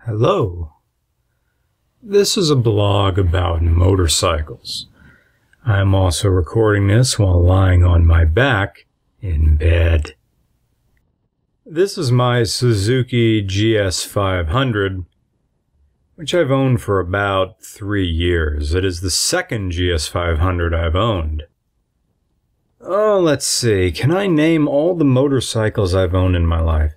Hello. This is a blog about motorcycles. I'm also recording this while lying on my back in bed. This is my Suzuki GS500, which I've owned for about 3 years. It is the second GS500 I've owned. Oh, let's see. Can I name all the motorcycles I've owned in my life?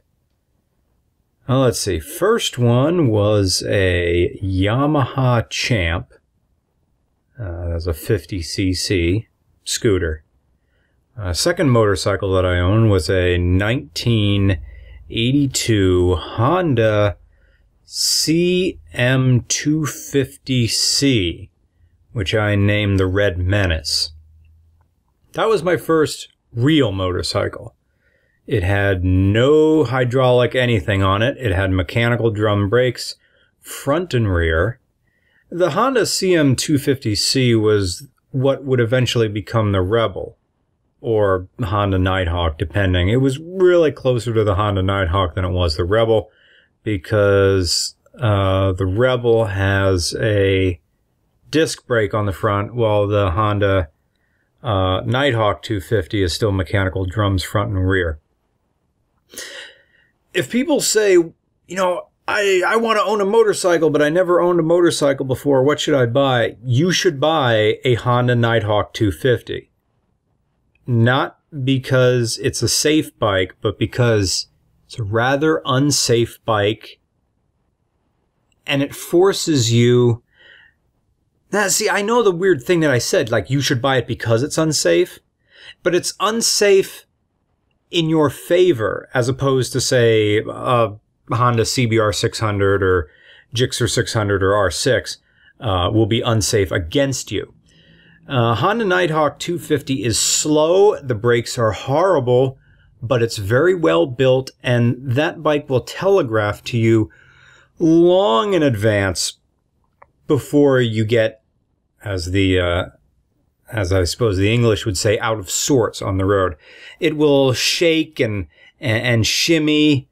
Oh, let's see. First one was a Yamaha Champ. That's a 50cc scooter. Second motorcycle that I owned was a 1982 Honda CM250C, which I named the Red Menace. That was my first real motorcycle. It had no hydraulic anything on it. It had mechanical drum brakes, front and rear. The Honda CM250C was what would eventually become the Rebel, or Honda Nighthawk, depending. It was really closer to the Honda Nighthawk than it was the Rebel, because the Rebel has a disc brake on the front, while the Honda Nighthawk 250 is still mechanical drums front and rear. If people say, you know, I want to own a motorcycle, but I never owned a motorcycle before, what should I buy? You should buy a Honda Nighthawk 250. Not because it's a safe bike, but because it's a rather unsafe bike, and it forces you... Now, see, I know the weird thing that I said, like, you should buy it because it's unsafe, but it's unsafe in your favor, as opposed to, say, a Honda CBR 600 or Gixxer 600 or R6 will be unsafe against you. Honda Nighthawk 250 is slow, the brakes are horrible, but it's very well built, and that bike will telegraph to you long in advance before you get, as I suppose the English would say, out of sorts on the road. It will shake and shimmy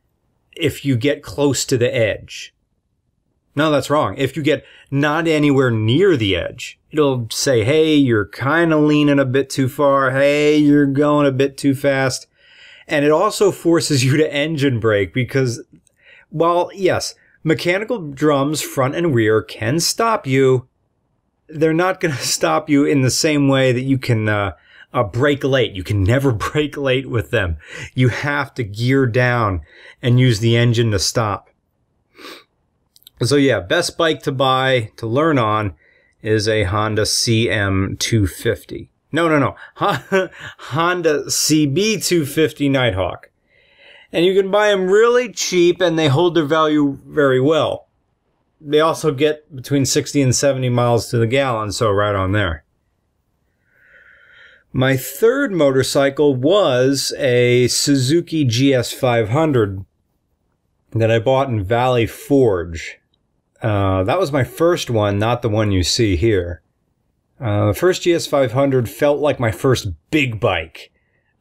if you get close to the edge. No, that's wrong. If you get not anywhere near the edge, it'll say, hey, you're kind of leaning a bit too far. Hey, you're going a bit too fast. And it also forces you to engine brake because, while, yes, mechanical drums front and rear can stop you, they're not going to stop you in the same way that you can brake late. You can never brake late with them. You have to gear down and use the engine to stop. So yeah, best bike to buy, to learn on, is a Honda CM250. No. Honda CB250 Nighthawk. And you can buy them really cheap, and they hold their value very well. They also get between 60 and 70 miles to the gallon, so right on there. My third motorcycle was a Suzuki GS500 that I bought in Valley Forge. That was my first one, not the one you see here. The first GS500 felt like my first big bike.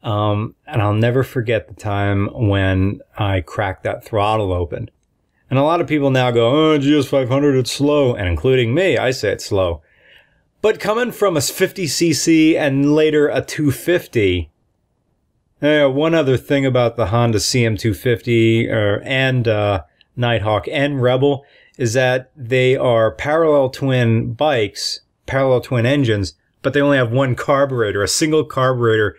And I'll never forget the time when I cracked that throttle open. And a lot of people now go, oh, GS500, it's slow. And including me, I say it's slow. But coming from a 50cc and later a 250, one other thing about the Honda CM250 and Nighthawk and Rebel is that they are parallel twin bikes, parallel twin engines, but they only have one carburetor. A single carburetor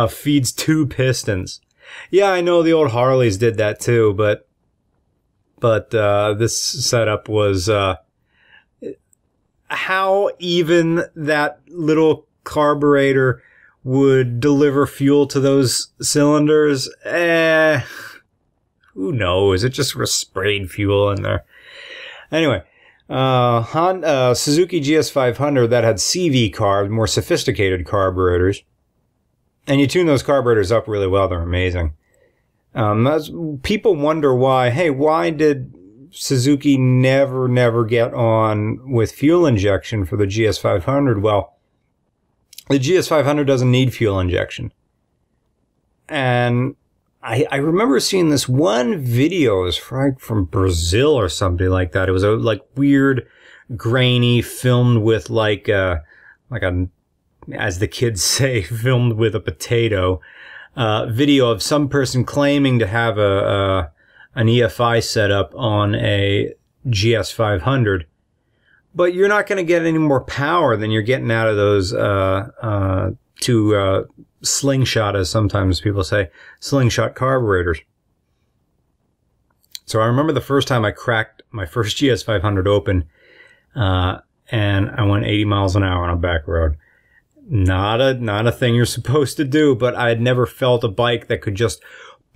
feeds 2 pistons. Yeah, I know the old Harleys did that too, but this setup was how even that little carburetor would deliver fuel to those cylinders. Who knows? It just sprayed fuel in there. Anyway, Suzuki GS500 that had CV carb, more sophisticated carburetors, and you tune those carburetors up really well. They're amazing. People wonder why, hey, why did Suzuki never get on with fuel injection for the GS500? Well, the GS500 doesn't need fuel injection. And I remember seeing this one video. It was from Brazil or something like that. It was a like weird, grainy, filmed with like a, as the kids say, filmed with a potato, video of some person claiming to have an EFI setup on a GS500. But you're not going to get any more power than you're getting out of those two slingshot, as sometimes people say, slingshot carburetors. So I remember the first time I cracked my first GS500 open, and I went 80 miles an hour on a back road. Not a thing you're supposed to do, but I had never felt a bike that could just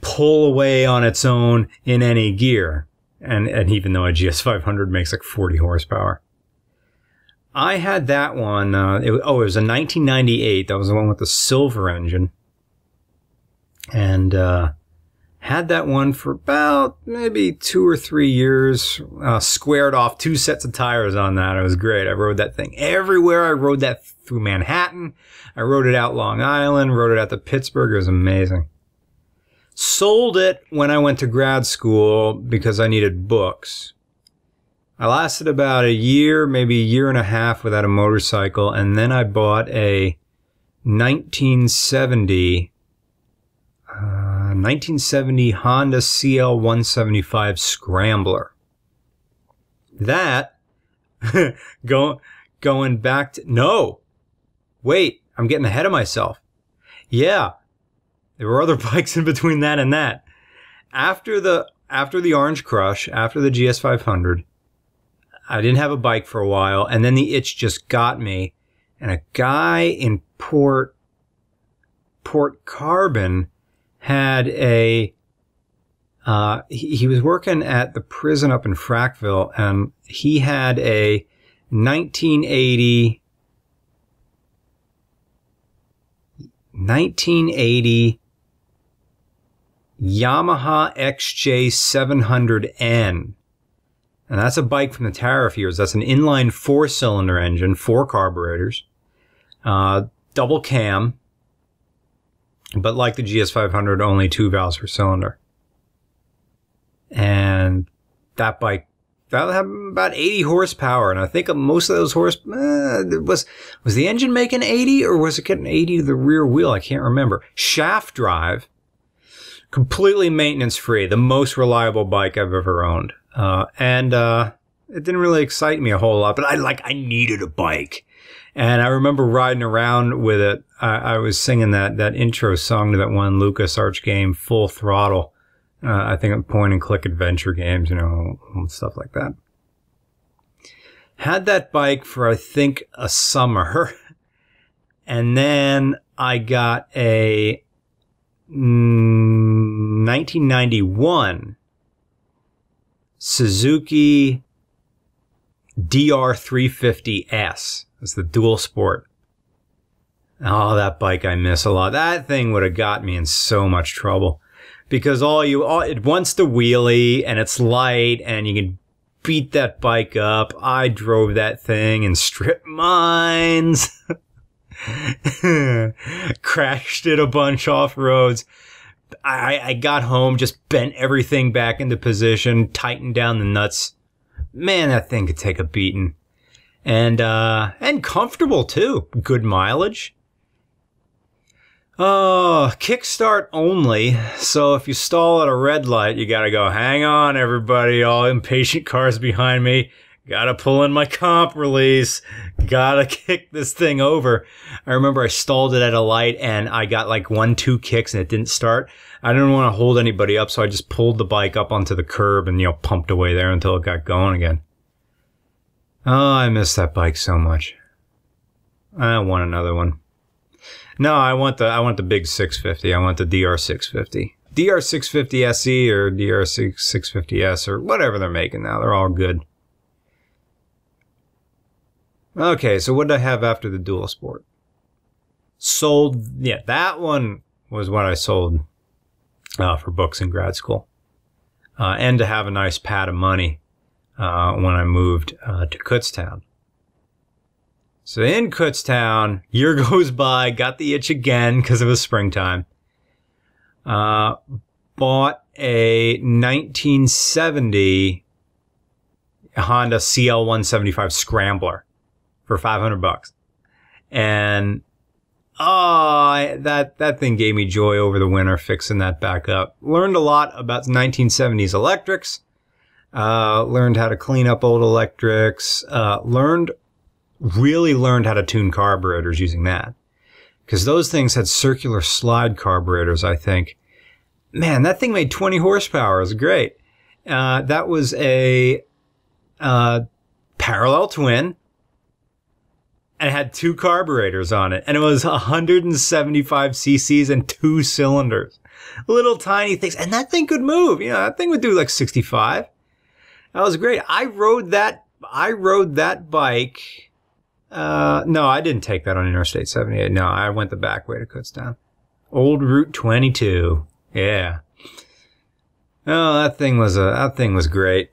pull away on its own in any gear. And even though a GS500 makes like 40 horsepower. I had that one, it was a 1998. That was the one with the silver engine. And had that one for about maybe 2 or 3 years. Squared off 2 sets of tires on that. It was great. I rode that thing everywhere. I rode that through Manhattan. I rode it out Long Island, rode it out to Pittsburgh. It was amazing. Sold it when I went to grad school because I needed books. I lasted about a year, maybe a year and a half without a motorcycle, and then I bought a 1970 Honda CL175 Scrambler. That, going back to, no, wait, I'm getting ahead of myself. Yeah, there were other bikes in between that and that. After the Orange Crush, after the GS500, I didn't have a bike for a while, and then the itch just got me. And a guy in Port Carbon had a, he was working at the prison up in Frackville, and he had a 1980 Yamaha XJ700N. And that's a bike from the tariff years. That's an inline 4-cylinder engine, 4 carburetors, double cam, but like the GS500, only 2 valves per cylinder. And that bike, that had about 80 horsepower. And I think most of those was the engine making 80, or was it getting 80 to the rear wheel? I can't remember. Shaft drive, completely maintenance free, the most reliable bike I've ever owned. It didn't really excite me a whole lot, but I needed a bike. And I remember riding around with it. I was singing that intro song to that one LucasArts game, Full Throttle. I think point and click adventure games, you know, stuff like that. Had that bike for, I think, a summer. And then I got a 1991 Suzuki DR350S. It's the dual sport. Oh, that bike I miss a lot. That thing would have got me in so much trouble, because it wants to wheelie and it's light and you can beat that bike up. I drove that thing in strip mines, crashed it a bunch off roads. I got home, just bent everything back into position, tightened down the nuts. Man, that thing could take a beating. And comfortable too. Good mileage. Oh, kickstart only. So if you stall at a red light, you gotta go, hang on everybody, all impatient cars behind me. Gotta pull in my comp release. Gotta kick this thing over. I remember I stalled it at a light and I got like 1-2 kicks and it didn't start. I didn't want to hold anybody up, so I just pulled the bike up onto the curb and, you know, pumped away there until it got going again. Oh, I miss that bike so much. I want another one. No, I want the big 650. I want the DR650. DR650 SE or DR650S or whatever they're making now. They're all good. Okay, so what did I have after the dual sport? Sold, yeah, that one was what I sold for books in grad school. And to have a nice pad of money when I moved to Kutztown. So in Kutztown, year goes by, got the itch again because it was springtime. bought a 1970 Honda CL175 Scrambler for $500. And that thing gave me joy over the winter fixing that back up. Learned a lot about 1970s electrics. Learned how to clean up old electrics. Really learned how to tune carburetors using that. Because those things had circular slide carburetors, I think. Man, that thing made 20 horsepower. It was great. That was a parallel twin. And it had 2 carburetors on it. And it was 175 cc's and 2 cylinders. Little tiny things. And that thing could move. You know, that thing would do like 65. That was great. I rode that bike. No, I didn't take that on Interstate 78. No, I went the back way to Kutztown. Old Route 22. Yeah. Oh, that thing was great.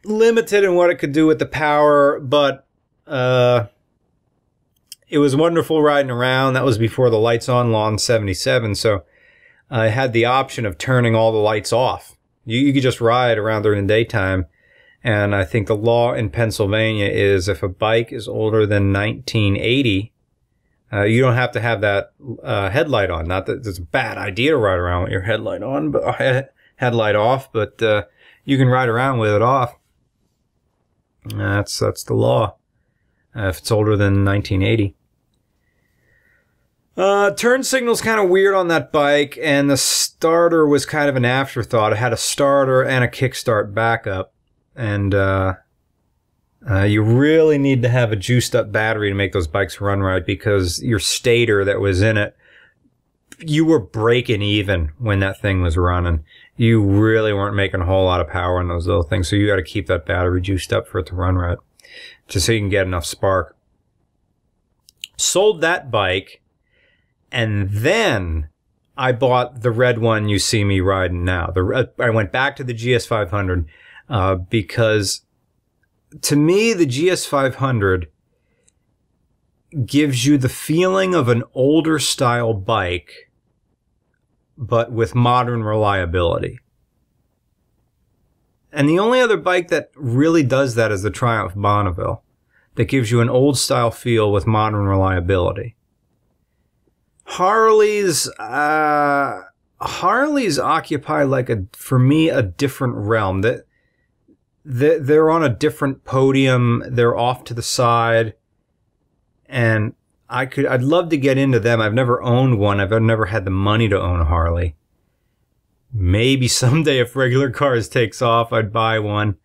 Limited in what it could do with the power, but it was wonderful riding around. That was before the lights on law in 77, so I had the option of turning all the lights off. You could just ride around during the daytime, and I think the law in Pennsylvania is if a bike is older than 1980, you don't have to have that headlight on. Not that it's a bad idea to ride around with your headlight on, but headlight off, but you can ride around with it off. That's the law. If it's older than 1980. Turn signal's kind of weird on that bike, and the starter was kind of an afterthought. It had a starter and a kickstart backup, and you really need to have a juiced up battery to make those bikes run right, because your stator that was in it, you were breaking even when that thing was running. You really weren't making a whole lot of power on those little things, so you got to keep that battery juiced up for it to run right, just so you can get enough spark. Sold that bike, and then I bought the red one you see me riding now. I went back to the GS500 because to me the GS500 gives you the feeling of an older style bike, but with modern reliability. And the only other bike that really does that is the Triumph Bonneville, that gives you an old style feel with modern reliability. Harleys occupy for me, a different realm. They're on a different podium. They're off to the side, and I'd love to get into them. I've never owned one. I've never had the money to own a Harley. Maybe someday if regular cars takes off, I'd buy one.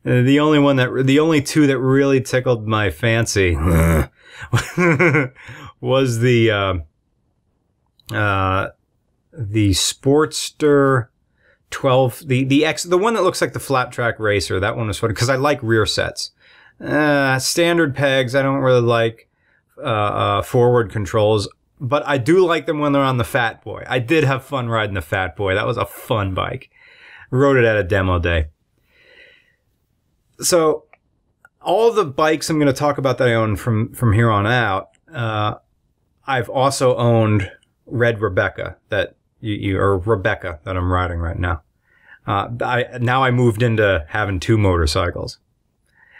The only two that really tickled my fancy was the Sportster 12, the one that looks like the flat track racer. That one was funny because I like rear sets. Standard pegs, I don't really like forward controls, but I do like them when they're on the Fat Boy. I did have fun riding the Fat Boy. That was a fun bike. Rode it at a demo day. So all the bikes I'm going to talk about that I own from here on out, I've also owned Red Rebecca or Rebecca that I'm riding right now. Now I moved into having 2 motorcycles.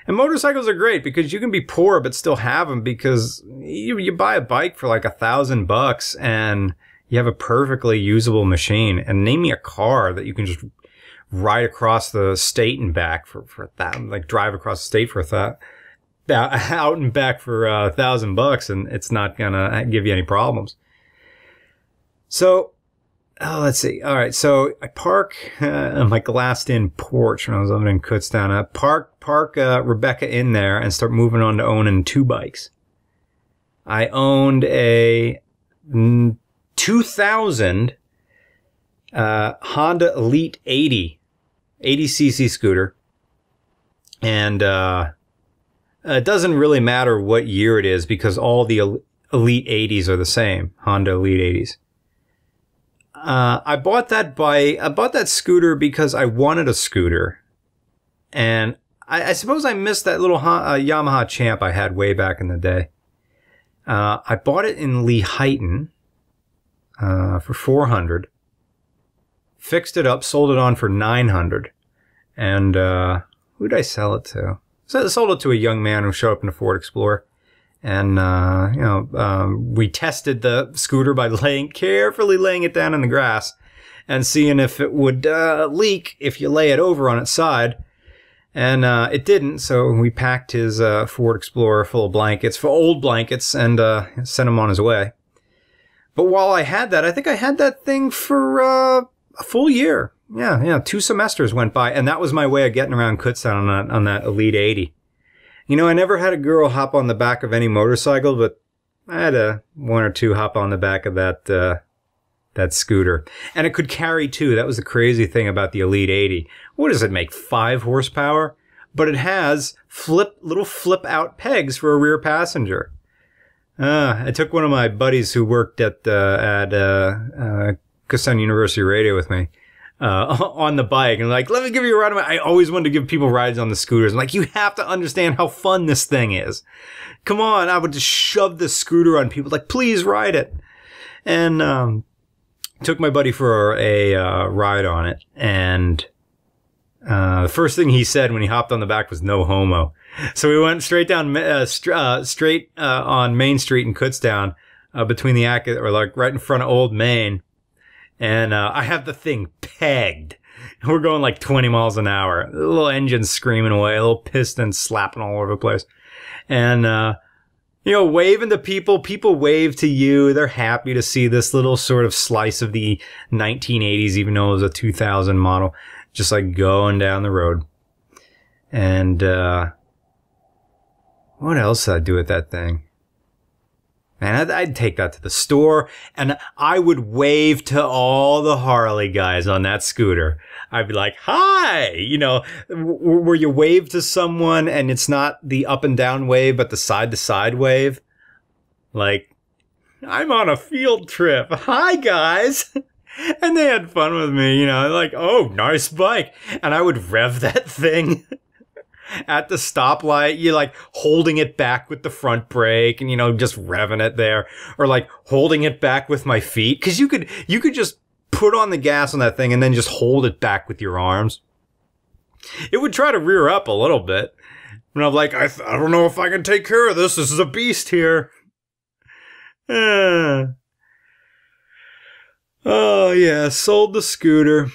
And motorcycles are great because you can be poor but still have them, because you buy a bike for like $1,000 and you have a perfectly usable machine. And name me a car that you can just ride across the state and back for that, like drive across the state for that, out and back for $1,000, and it's not gonna give you any problems. So, let's see. All right, so I park on my glassed-in porch when I was living in Kutztown. I park Rebecca in there and start moving on to owning 2 bikes. I owned a 2000 Honda Elite 80cc scooter, and it doesn't really matter what year it is because all the Elite 80s are the same, Honda Elite 80s. I bought that scooter because I wanted a scooter, and I suppose I missed that little Yamaha Champ I had way back in the day. I bought it in Lehighton for $400. fixed it up, sold it on for $900. And who did I sell it to? So I sold it to a young man who showed up in a Ford Explorer. And, we tested the scooter by carefully laying it down in the grass and seeing if it would leak if you lay it over on its side. And it didn't, so we packed his Ford Explorer full of blankets, old blankets, and sent him on his way. But while I had that, I think I had that thing for a full year. Yeah, 2 semesters went by, and that was my way of getting around Kutztown on that Elite 80. You know, I never had a girl hop on the back of any motorcycle, but I had one or two hop on the back of that scooter. And it could carry 2. That was the crazy thing about the Elite 80. What does it make? 5 horsepower? But it has little flip-out pegs for a rear passenger. I took one of my buddies who worked at Kutztown University Radio with me. On the bike and like, let me give you a ride. I always wanted to give people rides on the scooters. I'm like, you have to understand how fun this thing is. Come on. I would just shove the scooter on people like, please ride it. And, took my buddy for a ride on it. And, the first thing he said when he hopped on the back was no homo. So we went straight down, on Main Street in Kutztown, between the or like right in front of Old Main. And I have the thing pegged. We're going like 20 miles an hour. A little engine screaming away, a little piston slapping all over the place. And, waving to people. People wave to you. They're happy to see this little sort of slice of the 1980s, even though it was a 2000 model, just like going down the road. And what else did I do with that thing? Man, I'd take that to the store, and I would wave to all the Harley guys on that scooter. I'd be like, hi! You know, where you wave to someone, and it's not the up and down wave, but the side to side wave. Like, I'm on a field trip. Hi, guys! And they had fun with me, like, oh, nice bike. And I would rev that thing at the stoplight, you're like holding it back with the front brake and, just revving it there, or like holding it back with my feet. Cause you could just put on the gas on that thing and then just hold it back with your arms. It would try to rear up a little bit. And I'm like, I don't know if I can take care of this. This is a beast here. Oh yeah, sold the scooter.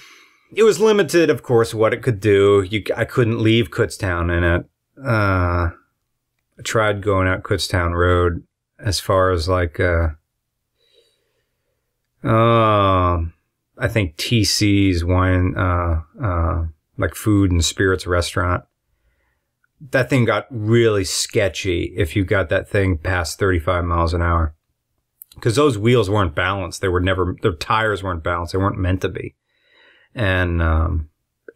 It was limited, of course, what it could do. I couldn't leave Kutztown in it. I tried going out Kutztown Road as far as like, I think TC's wine, like food and spirits restaurant. That thing got really sketchy if you got that thing past 35 miles an hour. Because those wheels weren't balanced. Their tires weren't balanced. They weren't meant to be. And,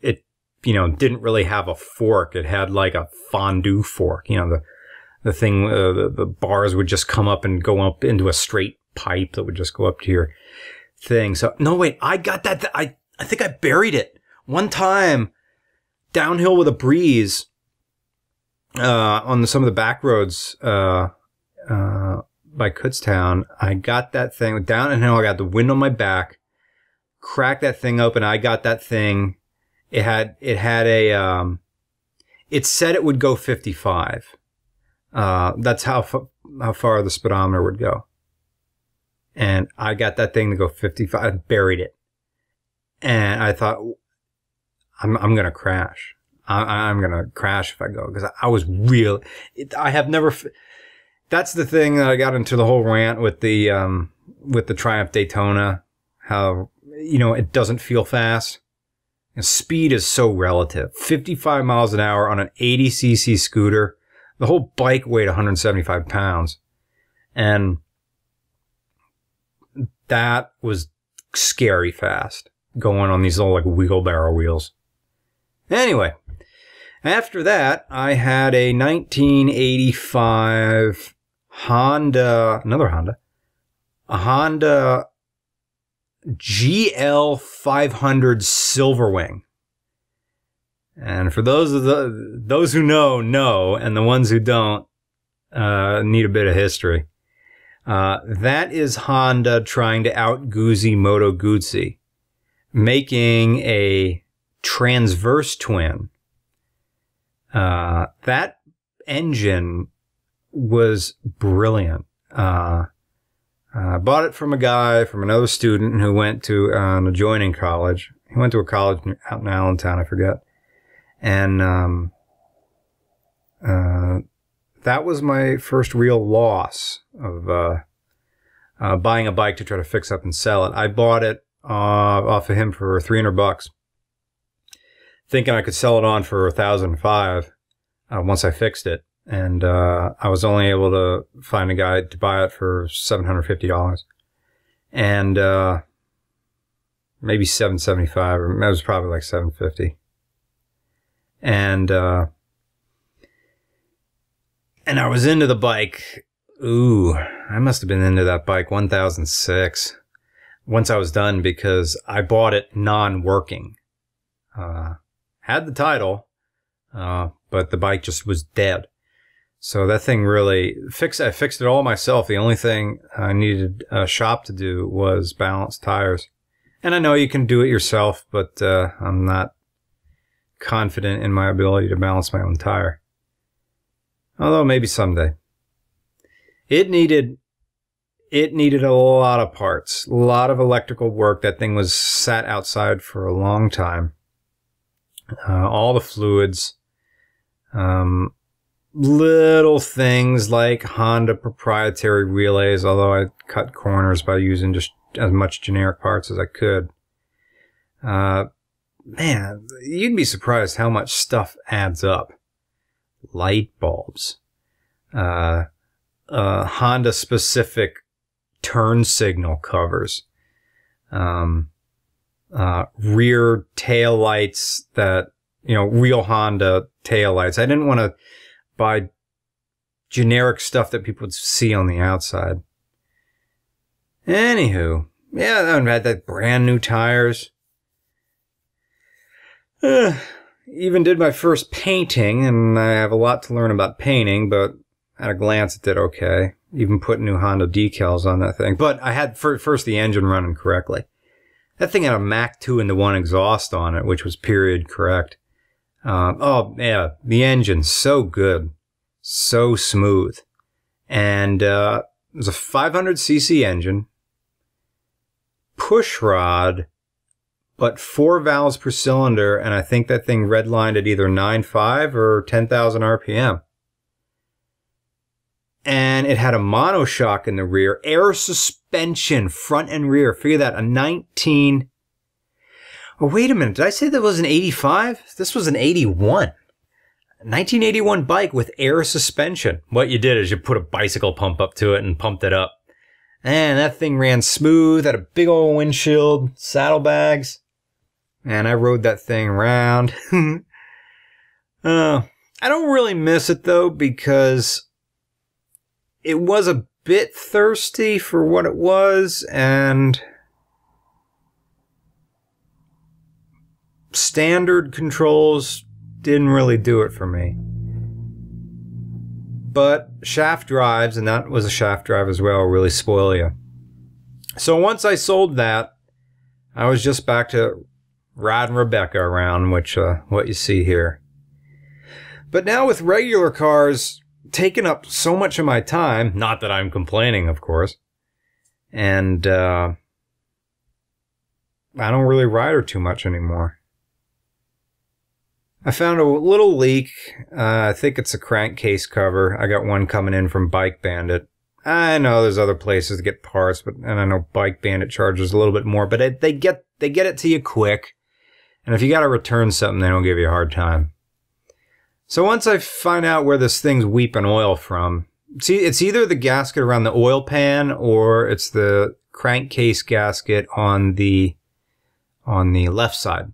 it, didn't really have a fork. It had like a fondue fork, the thing, the bars would just come up and go up into a straight pipe that would just go up to your thing. So, no, wait, I got that. I think I buried it one time downhill with a breeze, on some of the back roads, by Kutztown. I got that thing down and I got the wind on my back. Cracked that thing open. I got that thing. It had a, it said it would go 55. That's how far the speedometer would go. And I got that thing to go 55. I buried it. And I thought, I'm going to crash. I'm going to crash if I go. Because I was I have never, that's the thing that I got into the whole rant with the Triumph Daytona. How, it doesn't feel fast. Speed is so relative. 55 miles an hour on an 80cc scooter. The whole bike weighed 175 pounds. And that was scary fast. Going on these little like wheelbarrow wheels. Anyway, after that, I had a 1985 Honda GL500 Silverwing. And for those who know, and the ones who don't, need a bit of history. That is Honda trying to out-Guzzi Moto Guzzi. making a transverse twin. That engine was brilliant. I bought it from a guy, from another student who went to an adjoining college. He went to a college out in Allentown, I forget. And that was my first real loss of buying a bike to try to fix up and sell it. I bought it off of him for $300, thinking I could sell it on for $1,005 once I fixed it. And I was only able to find a guy to buy it for $750, and maybe $775, or it was probably like $750. And I was into the bike. Ooh, I must have been into that bike 1006 once I was done, because I bought it non-working. Had the title, but the bike just was dead. So that thing really I fixed it all myself. The only thing I needed a shop to do was balance tires. And I know you can do it yourself, but I'm not confident in my ability to balance my own tire. Although maybe someday. It needed a lot of parts, a lot of electrical work. That thing was sat outside for a long time. All the fluids, little things like Honda proprietary relays, although I cut corners by using just as much generic parts as I could. Man, you'd be surprised how much stuff adds up. Light bulbs, Honda specific turn signal covers, rear tail lights that, real Honda tail lights. I didn't want to buy generic stuff that people would see on the outside. Anywho, yeah, I had that brand new tires. Even did my first painting, and I have a lot to learn about painting, but at a glance it did okay. Even put new Honda decals on that thing. But I had first the engine running correctly. That thing had a Mach 2-in-1 exhaust on it, which was period correct. Oh, yeah, the engine's so good. So smooth. And it was a 500cc engine. Push rod, but 4 valves per cylinder, and I think that thing redlined at either 9.5 or 10,000 RPM. And it had a monoshock in the rear, air suspension, front and rear. Figure that, oh, wait a minute. Did I say that was an 85? This was an 81. 1981 bike with air suspension. What you did is you put a bicycle pump up to it and pumped it up. And that thing ran smooth, had a big old windshield, saddlebags. And I rode that thing around. I don't really miss it, though, because it was a bit thirsty for what it was, and standard controls didn't really do it for me. But shaft drives, and that was a shaft drive as well, really spoil you. So once I sold that, I was just back to riding Rebecca around, which what you see here. But now with regular cars taking up so much of my time, not that I'm complaining, of course, and I don't really ride her too much anymore. I found a little leak. I think it's a crankcase cover. I got one coming in from Bike Bandit. I know there's other places to get parts, and I know Bike Bandit charges a little bit more, but they get it to you quick. And if you got to return something, they don't give you a hard time. So once I find out where this thing's weeping oil from, see, it's either the gasket around the oil pan or it's the crankcase gasket on the left side.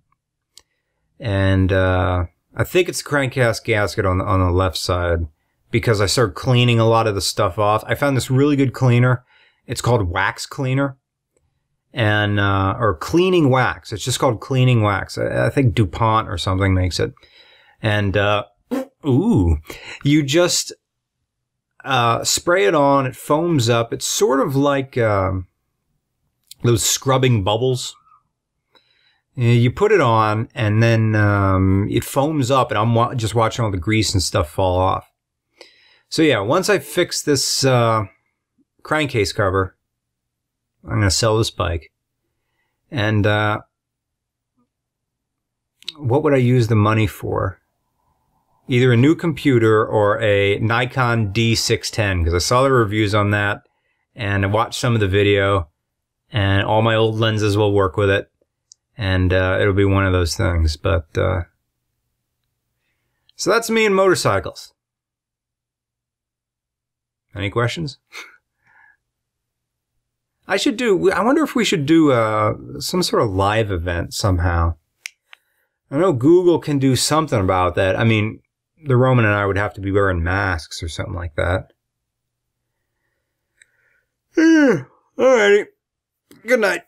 And I think it's the crankcase gasket on the left side, because I started cleaning a lot of the stuff off. I found this really good cleaner. It's called Wax Cleaner, and or Cleaning Wax. It's just called Cleaning Wax. I think DuPont or something makes it. And ooh, you just spray it on. It foams up. It's sort of like those scrubbing bubbles. You put it on, and then it foams up, and I'm just watching all the grease and stuff fall off. So yeah, once I fix this crankcase cover, I'm going to sell this bike. And what would I use the money for? Either a new computer or a Nikon D610, because I saw the reviews on that, and I watched some of the video, and all my old lenses will work with it, and it'll be one of those things. But so that's me and motorcycles. Any questions? I wonder if we should do some sort of live event somehow. I know Google can do something about that. I mean, the Roman and I would have to be wearing masks or something like that. Alrighty. Good night.